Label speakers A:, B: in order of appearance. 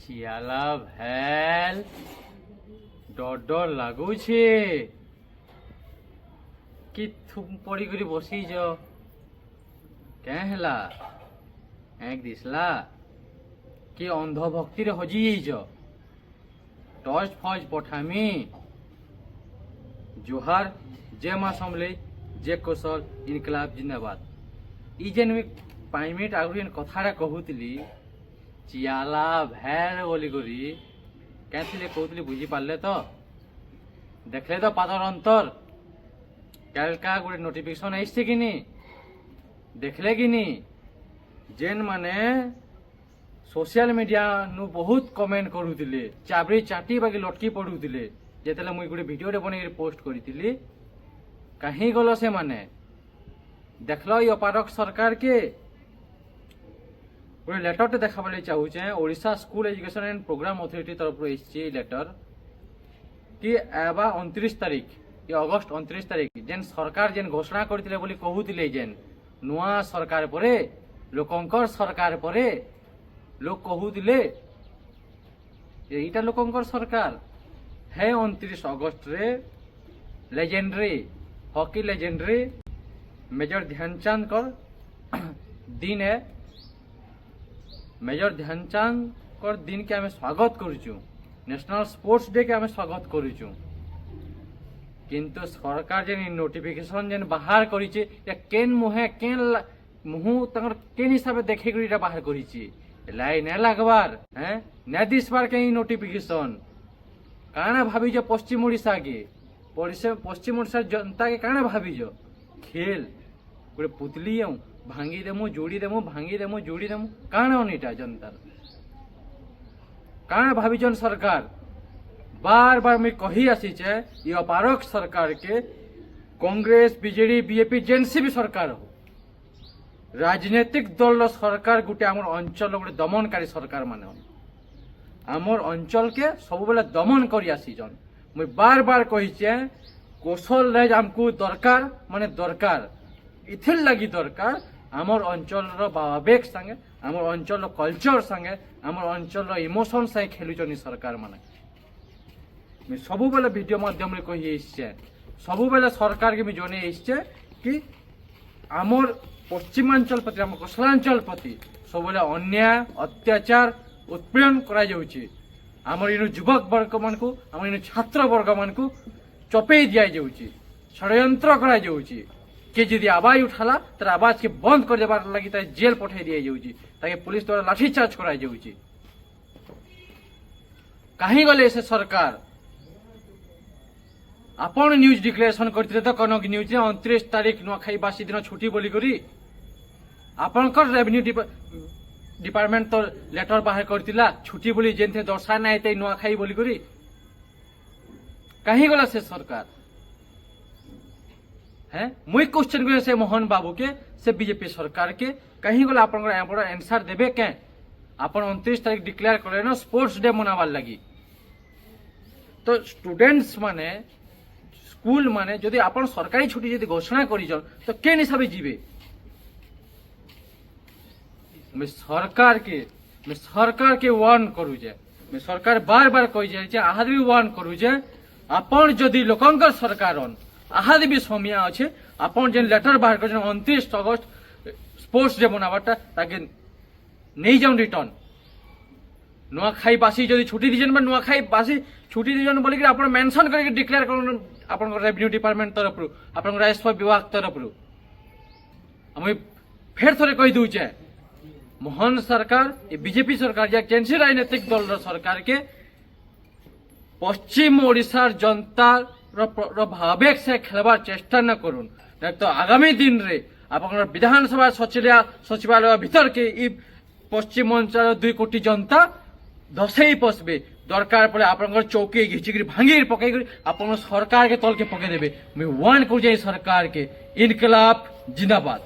A: ଚିଆଲା ଭେଲ ଡର ଲାଗୁଛି କି ତୁମ ପଡ଼ିକରି ବସିଛ କେଁ ହେଲା ଏକ ଦିଶଲା କି ଅନ୍ଧ ଭକ୍ତିରେ ହଜି ଯାଇଛ ଟର୍ଚ ଫର୍ଚ ପଠାମି ଜୁହାର ଜେ ମା ସମଲେଇ ଜେ କୌଶଲ ଇନକଲାବ ଜିନ୍ଦାବାଦ ଇ ଯେନ୍ ମୁଇଁ 5 ମିନିଟ୍ ଆଗରୁ ଯେନ୍ କଥାଟା କହୁଥିଲି ଚିଆଲା ଭେଲ ବୋଲିକରି କେଁଥିଲେ କହୁଥିଲି ବୁଝିପାରିଲେ ତ দেখলে তো পাতর অন্তর কালকা গোটে নোটিফিকেশন আসছে কিনি দেখলে কিনি যেন মানে সোশিয়াল মিডিয়া নু বহুত কমেন্ট করুলে চাবরি চাটি বাকি লটকি পড়ুলে যেতলে মুই গোটে ভিডিওটে বনাই পোস্ট করিଥିଲି কাহি গল সে মানে দেখল এই অপারক সরকারকে গোটে লেটরটে দেখাবার চাহুছে Odisha school education and programme authority তরফ এসছে এই লেটর कि एबा 29 तारीख ये अगस्त 29 तारीख जेन सरकार जेन घोषणा करथिले बोली कहूतिले जेन नुआ सरकार परे लोकंकर सरकार परे लोक कहूतिले एटा लोकंकर सरकार है 29 अगस्त रे legendary hockey legendary major Dhyanchand कर दिन है मेजर ध्यानचंद कर दिन के हमें स्वागत करूछु नेशनल स्पोर्ट्स डे के हमें स्वागत करूछु किंतु सरकार जेन नोटिफिकेशन जेन बाहर करिছে या केन मुहे केन मुहु तंगर केन हिसाब देखे करिटा बाहर करिছে लाई न लागबार हैं न दिसबार के नोटिफिकेशन काना भाबी जो पश्चिम ओडिशा के पश्चिम ओडिशा जनता के काना भाबी जो खेल गोटे पुतली भांगी देमु जोड़ी देमु भांगी देमु जोड़ी देमु काना ओनिटा जनता काना भाविजन सरकार बार बार मैं कही आसी ये अपारक सरकार के कांग्रेस बीजेडी बीजेपी जेनसी भी सरकार हो राजनीतिक दल सरकार गोटे आम अंचल गोटे दमनकारी सरकार माने आमर अंचल के सब बेले दमन कर आसीजन मुई बार बार कही कौशल राज आमको दरकार माने दरकार इथिर लगी दरकार आमर अंचल आवेग संगे आमर अंचल कल्चर संगे आमर अंचल इमोशन संगे खेलुचन सरकार माने मैं सबु बेले वीडियो माध्यम रे कहि आइछे सबु बेले सरकार के मैं जने आइछे कि आमर पश्चिमांचल प्रति आम कौशलांचल प्रति सब बेले अन्याय अत्याचार उत्पीड़न करा जाउची आमर इनु युवक वर्ग मानकु आमर इनु छात्र वर्ग मानकु चपे दिया जाउची षड्यंत्र करा जाउची के यदि आवाज उठाला तर आवाज के बंद कर देबार लगी त जेल पठाई दिया जाउची ताकि पुलिस द्वारा लाठीचार्ज करा जाउची कहीं गले से सरकार आपण न्यूज डिक्लेरेशन करथिले त कनक न्यूज ने 29 तारीख नुआखाई बासी दिन छुट्टी बोली करी आपनकर रेवेन्यू डिपार्टमेंट तो लेटर बाहर करथिला छुट्टी बोली जेनथे दर्शा नाही तै नुआखाई बोली करी कहीं गला से सरकार है मुई क्वेश्चन करे से मोहन बाबू के से बीजेपी सरकार के कहीं गला आपनकर आंसर देबे के आपन 29 तारीख डिक्लेयर करे न स्पोर्ट्स डे मनावार लगी तो स्टूडेंट्स माने स्कूल माने यदि आपन सरकारी छुट्टी यदि घोषणा करिजन तो केन हिसाबे जीवे मैं सरकार के वार्न करू जे मैं सरकार बार बार कहि जे आहाद भी वार्न करू जे आपन यदि लोकंकर सरकारन आहाद भी समिया अच्छे आपन जेन लेटर बाहर कर 29 अगस्त स्पोर्ट्स डे मनाबाटा ताके नहीं जाऊन रिटर्न नुआखाई बासी यदि छुट्टी दीजन बा नुआखाई बासी छुट्टी दीजन बोली कि आपन मेंशन करके डिक्लेयर करन आपन रेवेन्यू डिपार्टमेंट तरफ आपन राजस्व विभाग तरफ हम फेर थोड़े कहि दउ छे मोहन सरकार ये बीजेपी सरकार या केनसी राजनीतिक दल सरकार के पश्चिम ओडिशार जनता भावेग से खेलबार चेष्टा न करुन तो आगामी दिन रे आपन विधानसभा सचिवालय भीतर के पश्चिम अंचल 2 कोटी जनता धसई पसबे दरकार पड़े आपन चौकी घिचिक भांगी पकई आपन सरकार के तल के पके देबे मैं वार्न कर सरकार के इनकलाब जिंदाबाद।